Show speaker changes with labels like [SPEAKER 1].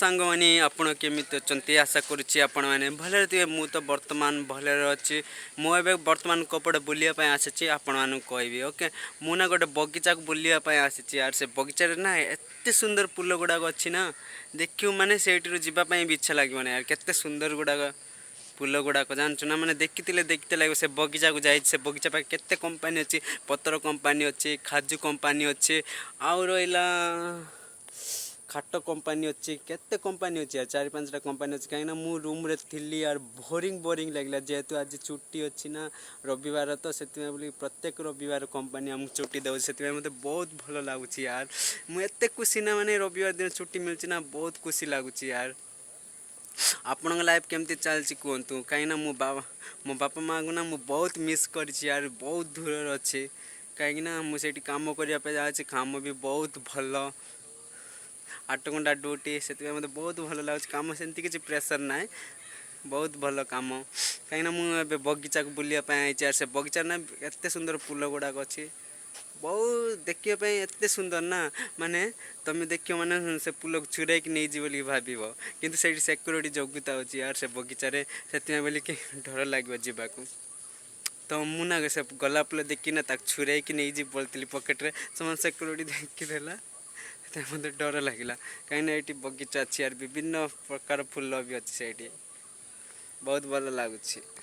[SPEAKER 1] सांग मैंने आपण केमिति अच्छे आशा करुच्ची आपण मैंने भले थे मु तो बर्तमान भले अच्छी मुझे बर्तमान कपड़े बुलायापी आसी आपण मानक कहबी ओके मु ना गोटे बगीचा को बुलायापी आसी यार से बगीचा ना एत सुंदर फूल गुड़ाक अच्छी ना देखियो माने से जावाई भी इच्छा लगे यार केते सुंदर गुड़ाक फूल गुड़ाक जानचु ना मैंने देखते लगे से बगीचा को जाए से बगीचा पाखे केते कंपानी अच्छी पतर कंपानी अच्छी खाजू कंपानी अच्छी आउ रहा खाट कंपानी अच्छी केते कंपानी अच्छी यार 4-5टा कंपानी अच्छी कहीं मु रूम रे थी यार बोरिंग लगे जेहेतु आज छुट्टी अच्छी ना रविवार तो से प्रत्येक रविवार कंपानी आमको छुट्टी दे से मत बहुत भल लगुच यार मुझे खुशी ना माने रविवार दिन छुट्टी मिलची ना बहुत खुशी लगुच यार आपण लाइफ केमती चलती कहतु कहीं मो बापा माँ को ना मुझे बहुत मिस कर यार बहुत दूर अच्छे कहीं मुझे कम करने जाऊँगी काम भी बहुत भल 8 घंटा ड्यूटी से मत बहुत भल लगे कम सेमती किसी प्रेसर ना बहुत भल कम कहीं मुझे बगीचा को बुलायापी आई से बगीचा ना एत सुंदर फूल गुड़ाक अच्छी बहुत देखापी एत सुंदर ना माने तुम देख माने से फूल को चुराई नहीं जी भाव कि सिक्योरिटी जगुता अच्छी यार से बगीचे से बोल कि डर लगे जावाक तो मुना से गला फूल देखना छुराई नहीं जी बोलती पकेट्रे से सिक्योरिटी देखीदेला मत डर लगे कहीं ये बगीचा अच्छी यार विभिन्न प्रकार फूल भी अच्छी से बहुत भल लगुच।